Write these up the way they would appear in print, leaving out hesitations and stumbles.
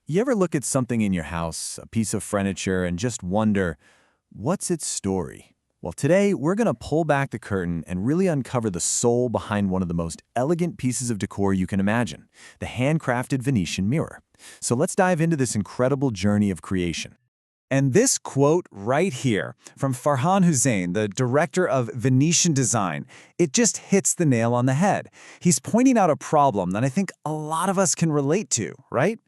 You ever look at something in your house, a piece of furniture, and just wonder, what's its story? Well, today we're going to pull back the curtain and really uncover the soul behind one of the most elegant pieces of decor you can imagine, the handcrafted Venetian mirror. So let's dive into this incredible journey of creation. And this quote right here from Farhan Husain, the director of Venetian Design, it just hits the nail on the head. He's pointing out a problem that I think a lot of us can relate to, right?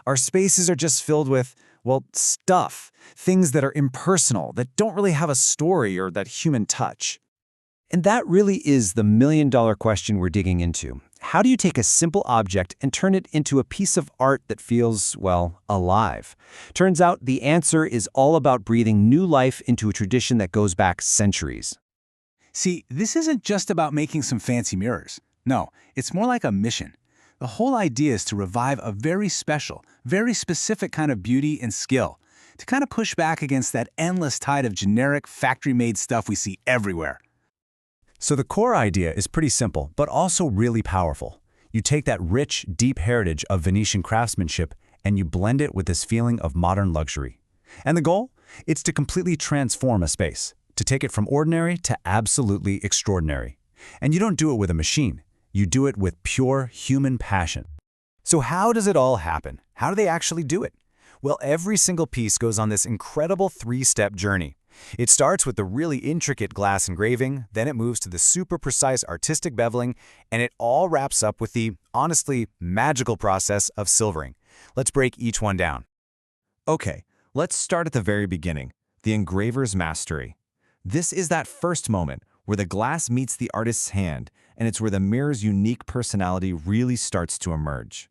Our spaces are just filled with, well, stuff, things that are impersonal, that don't really have a story or that human touch. And that really is the million-dollar question we're digging into. How do you take a simple object and turn it into a piece of art that feels, well, alive? Turns out the answer is all about breathing new life into a tradition that goes back centuries. See, this isn't just about making some fancy mirrors. No, it's more like a mission. The whole idea is to revive a very special, very specific kind of beauty and skill, to kind of push back against that endless tide of generic, factory-made stuff we see everywhere. So the core idea is pretty simple, but also really powerful. You take that rich, deep heritage of Venetian craftsmanship and you blend it with this feeling of modern luxury. And the goal? It's to completely transform a space, to take it from ordinary to absolutely extraordinary. And you don't do it with a machine. You do it with pure human passion. So how does it all happen? How do they actually do it? Well, every single piece goes on this incredible three-step journey. It starts with the really intricate glass engraving, then it moves to the super precise artistic beveling, and it all wraps up with the, honestly, magical process of silvering. Let's break each one down. Okay, let's start at the very beginning, the engraver's mastery. This is that first moment where the glass meets the artist's hand, and it's where the mirror's unique personality really starts to emerge.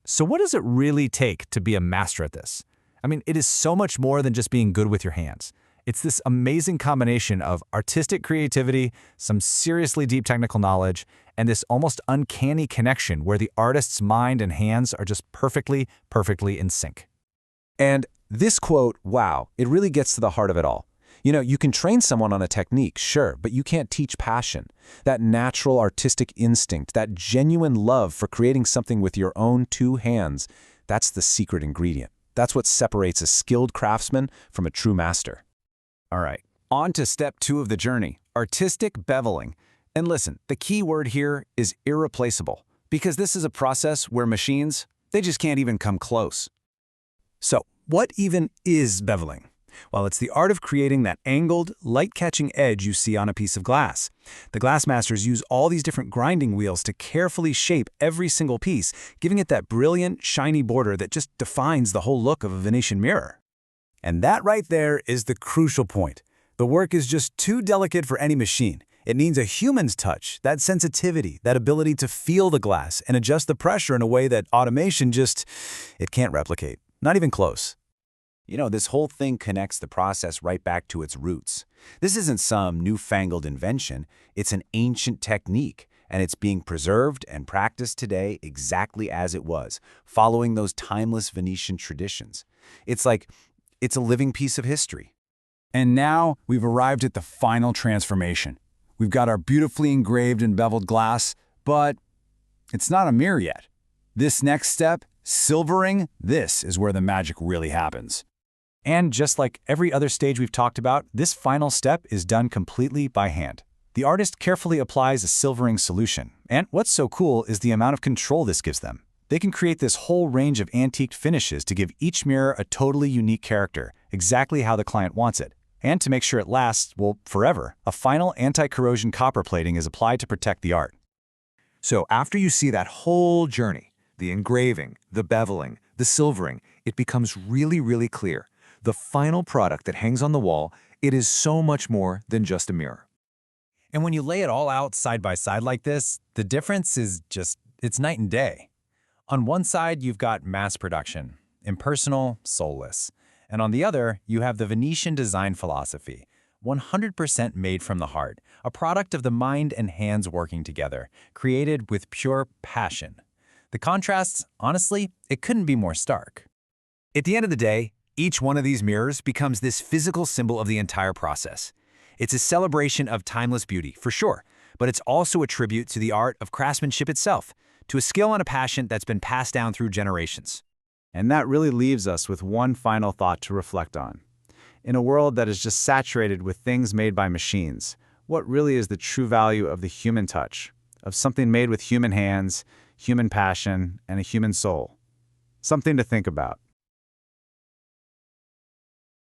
So what does it really take to be a master at this? I mean, it is so much more than just being good with your hands. It's this amazing combination of artistic creativity, some seriously deep technical knowledge, and this almost uncanny connection where the artist's mind and hands are just perfectly in sync. And this quote, wow, it really gets to the heart of it all. You know, you can train someone on a technique, sure, but you can't teach passion. That natural artistic instinct, that genuine love for creating something with your own two hands, that's the secret ingredient. That's what separates a skilled craftsman from a true master. All right, on to step 2 of the journey, artistic beveling. And listen, the key word here is irreplaceable, because this is a process where machines, they just can't even come close. So, what even is beveling? Well, it's the art of creating that angled, light-catching edge you see on a piece of glass. The glassmasters use all these different grinding wheels to carefully shape every single piece, giving it that brilliant, shiny border that just defines the whole look of a Venetian mirror. And that right there is the crucial point. The work is just too delicate for any machine. It needs a human's touch, that sensitivity, that ability to feel the glass and adjust the pressure in a way that automation it can't replicate. Not even close. You know, this whole thing connects the process right back to its roots. This isn't some newfangled invention. It's an ancient technique, and it's being preserved and practiced today exactly as it was, following those timeless Venetian traditions. It's a living piece of history. And now we've arrived at the final transformation. We've got our beautifully engraved and beveled glass, but it's not a mirror yet. This next step, silvering, this is where the magic really happens. And just like every other stage we've talked about, this final step is done completely by hand. The artist carefully applies a silvering solution, and what's so cool is the amount of control this gives them. They can create this whole range of antiqued finishes to give each mirror a totally unique character, exactly how the client wants it. And to make sure it lasts, well, forever, a final anti-corrosion copper plating is applied to protect the art. So after you see that whole journey, the engraving, the beveling, the silvering, it becomes really clear. The final product that hangs on the wall, it is so much more than just a mirror. And when you lay it all out side by side like this, the difference is it's night and day. On one side, you've got mass production, impersonal, soulless. And on the other, you have the Venetian design philosophy, 100% made from the heart, a product of the mind and hands working together, created with pure passion. The contrasts, honestly, it couldn't be more stark. At the end of the day, each one of these mirrors becomes this physical symbol of the entire process. It's a celebration of timeless beauty, for sure, but it's also a tribute to the art of craftsmanship itself, to a skill and a passion that's been passed down through generations. And that really leaves us with one final thought to reflect on. In a world that is just saturated with things made by machines, what really is the true value of the human touch, of something made with human hands, human passion, and a human soul? Something to think about.